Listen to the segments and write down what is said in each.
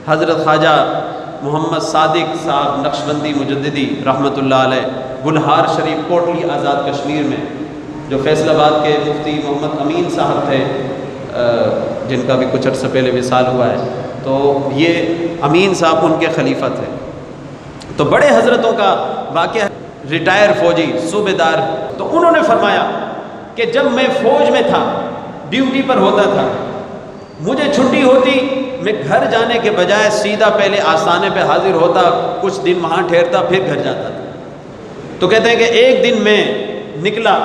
حضرت خواجہ محمد صادق صاحب نقشبندی مجددی رحمۃ اللہ علیہ گلہار شریف کوٹلی آزاد کشمیر میں، جو فیصل آباد کے مفتی محمد امین صاحب تھے، جن کا بھی کچھ عرصہ پہلے وصال ہوا ہے، تو یہ امین صاحب ان کے خلیفہ تھے۔ تو بڑے حضرتوں کا واقعہ، ریٹائر فوجی صوبے دار، تو انہوں نے فرمایا کہ جب میں فوج میں تھا، ڈیوٹی پر ہوتا تھا، مجھے چھٹی ہوتی، میں گھر جانے کے بجائے سیدھا پہلے آستانے پہ حاضر ہوتا، کچھ دن وہاں ٹھہرتا، پھر گھر جاتا تھا۔ تو کہتے ہیں کہ ایک دن میں نکلا،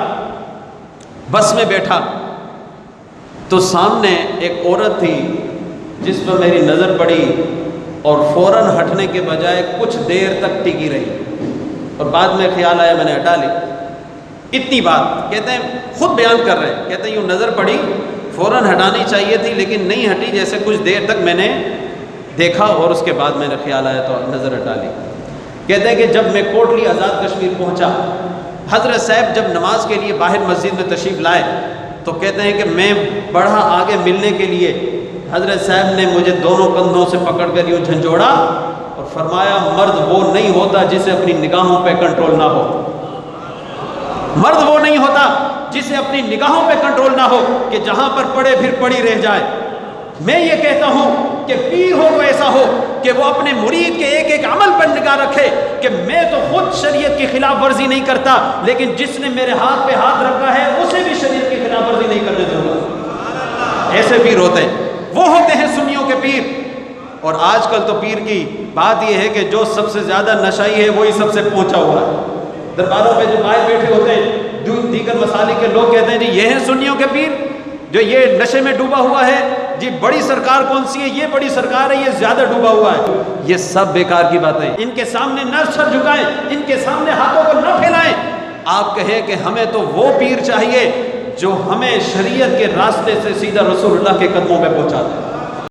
بس میں بیٹھا، تو سامنے ایک عورت تھی جس پر میری نظر پڑی، اور فوراً ہٹنے کے بجائے کچھ دیر تک ٹکی رہی، اور بعد میں خیال آیا میں نے ہٹا لی۔ اتنی بات کہتے ہیں، خود بیان کر رہے ہیں، کہتے ہیں یوں نظر پڑی، فوراً ہٹانی چاہیے تھی لیکن نہیں ہٹی، جیسے کچھ دیر تک میں نے دیکھا اور اس کے بعد میں نے خیال آیا تو نظر ہٹا لی۔ کہتے ہیں کہ جب میں کوٹلی آزاد کشمیر پہنچا، حضرت صاحب جب نماز کے لیے باہر مسجد میں تشریف لائے، تو کہتے ہیں کہ میں بڑھا آگے ملنے کے لیے، حضرت صاحب نے مجھے دونوں کندھوں سے پکڑ کر یوں جھنجھوڑا اور فرمایا، مرد وہ نہیں ہوتا جسے اپنی نگاہوں پہ کنٹرول نہ ہو، مرد وہ نہیں ہوتا جسے اپنی نگاہوں پہ کنٹرول نہ ہو کہ جہاں پر پڑے پھر پڑی رہ جائے۔ میں یہ کہتا ہوں کہ پیر ہو تو ایسا ہو کہ وہ اپنے مرید کے ایک ایک عمل پر نگاہ رکھے کہ میں تو خود شریعت کی خلاف ورزی نہیں کرتا، لیکن جس نے میرے ہاتھ پہ ہاتھ رکھا ہے اسے بھی شریعت کی خلاف ورزی نہیں کرنے دوں گا۔ ایسے پیر ہوتے ہیں، وہ ہوتے ہیں سنیوں کے پیر۔ اور آج کل تو پیر کی بات یہ ہے کہ جو سب سے زیادہ نشائی ہے وہی سب سے پہنچا ہوا ہے۔ درباروں پہ جو باہر بیٹھے ہوتے ہیں، دیگر مسالک کے لوگ کہتے ہیں جی یہ ہیں سنیوں کے پیر، جو یہ نشے میں ڈوبا ہوا ہے، جی بڑی سرکار کون سی ہے، یہ بڑی سرکار ہے، یہ زیادہ ڈوبا ہوا ہے۔ یہ سب بیکار کی باتیں، ان کے سامنے نہ سر جھکائیں، ان کے سامنے ہاتھوں کو نہ پھیلائیں۔ آپ کہیں کہ ہمیں تو وہ پیر چاہیے جو ہمیں شریعت کے راستے سے سیدھا رسول اللہ کے قدموں پہ پہنچا دے۔